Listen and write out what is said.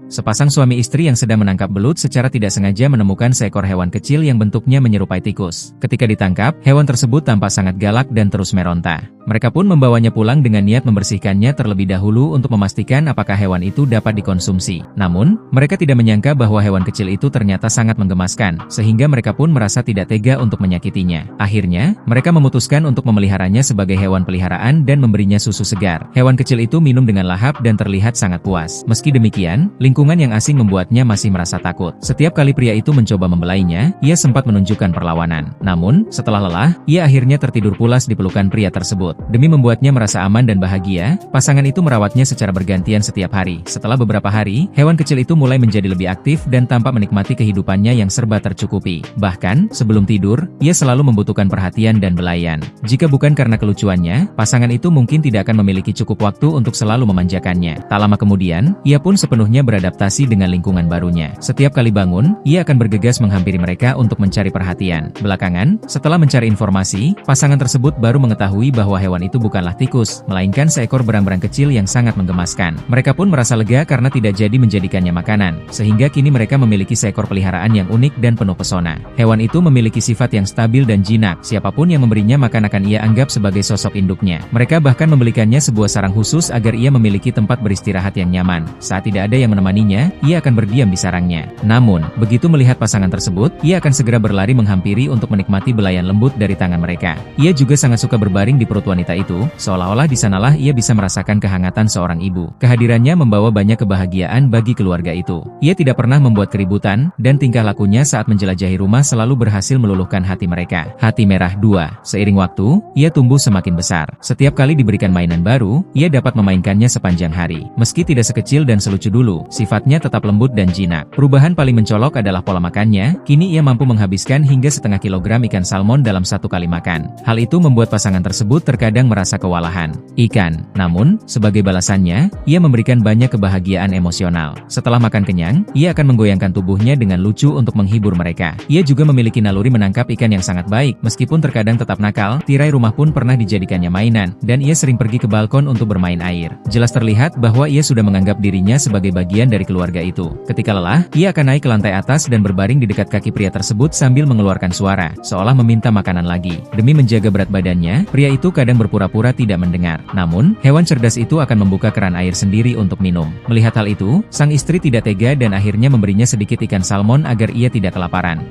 Sepasang suami istri yang sedang menangkap belut secara tidak sengaja menemukan seekor hewan kecil yang bentuknya menyerupai tikus. Ketika ditangkap, hewan tersebut tampak sangat galak dan terus meronta. Mereka pun membawanya pulang dengan niat membersihkannya terlebih dahulu untuk memastikan apakah hewan itu dapat dikonsumsi. Namun, mereka tidak menyangka bahwa hewan kecil itu ternyata sangat menggemaskan, sehingga mereka pun merasa tidak tega untuk menyakitinya. Akhirnya, mereka memutuskan untuk memeliharanya sebagai hewan peliharaan dan memberinya susu segar. Hewan kecil itu minum dengan lahap dan terlihat sangat puas. Meski demikian, lingkungan yang asing membuatnya masih merasa takut. Setiap kali pria itu mencoba membelainya, ia sempat menunjukkan perlawanan. Namun, setelah lelah, ia akhirnya tertidur pulas di pelukan pria tersebut. Demi membuatnya merasa aman dan bahagia, pasangan itu merawatnya secara bergantian setiap hari. Setelah beberapa hari, hewan kecil itu mulai menjadi lebih aktif dan tampak menikmati kehidupannya yang serba tercukupi. Bahkan, sebelum tidur, ia selalu membutuhkan perhatian dan belayan. Jika bukan karena kelucuannya, pasangan itu mungkin tidak akan memiliki cukup waktu untuk selalu memanjakannya. Tak lama kemudian, ia pun sepenuhnya beradaptasi dengan lingkungan barunya. Setiap kali bangun, ia akan bergegas menghampiri mereka untuk mencari perhatian. Belakangan, setelah mencari informasi, pasangan tersebut baru mengetahui bahwa hewan itu bukanlah tikus, melainkan seekor berang-berang kecil yang sangat menggemaskan. Mereka pun merasa lega karena tidak jadi menjadikannya makanan, sehingga kini mereka memiliki seekor peliharaan yang unik dan penuh pesona. Hewan itu memiliki sifat yang stabil dan jinak, siapapun yang memberinya makan akan ia anggap sebagai sosok induknya. Mereka bahkan membelikannya sebuah sarang khusus agar ia memiliki tempat beristirahat yang nyaman. Saat tidak ada yang menemaninya, ia akan berdiam di sarangnya. Namun, begitu melihat pasangan tersebut, ia akan segera berlari menghampiri untuk menikmati belayan lembut dari tangan mereka. Ia juga sangat suka berbaring di perut wanita itu, seolah-olah di sanalah ia bisa merasakan kehangatan seorang ibu. Kehadirannya membawa banyak kebahagiaan bagi keluarga itu. Ia tidak pernah membuat keributan, dan tingkah lakunya saat menjelajahi rumah selalu berhasil meluluhkan hati mereka. Hati Merah 2. Seiring waktu, ia tumbuh semakin besar. Setiap kali diberikan mainan baru, ia dapat memainkannya sepanjang hari. Meski tidak sekecil dan selucu dulu, sifatnya tetap lembut dan jinak. Perubahan paling mencolok adalah pola makannya. Kini ia mampu menghabiskan hingga setengah kilogram ikan salmon dalam satu kali makan. Hal itu membuat pasangan tersebut terkadang merasa kewalahan. Namun, sebagai balasannya, ia memberikan banyak kebahagiaan emosional. Setelah makan kenyang, ia akan menggoyangkan tubuhnya dengan lucu untuk menghibur mereka. Ia juga memiliki naluri menangkap ikan yang sangat baik, meskipun terkadang tetap nakal. Tirai rumah pun pernah dijadikannya mainan, dan ia sering pergi ke balkon untuk bermain air. Jelas terlihat bahwa ia sudah menganggap dirinya sebagai bagian dari keluarga itu. Ketika lelah, ia akan naik ke lantai atas dan berbaring di dekat kaki pria tersebut sambil mengeluarkan suara, seolah meminta makanan lagi. Demi menjaga berat badannya, pria itu kadang berpura-pura tidak mendengar. Namun, hewan cerdas itu akan membuka keran air sendiri untuk minum. Melihat hal itu, sang istri tidak tega dan akhirnya memberinya sedikit ikan salmon agar ia tidak kelaparan.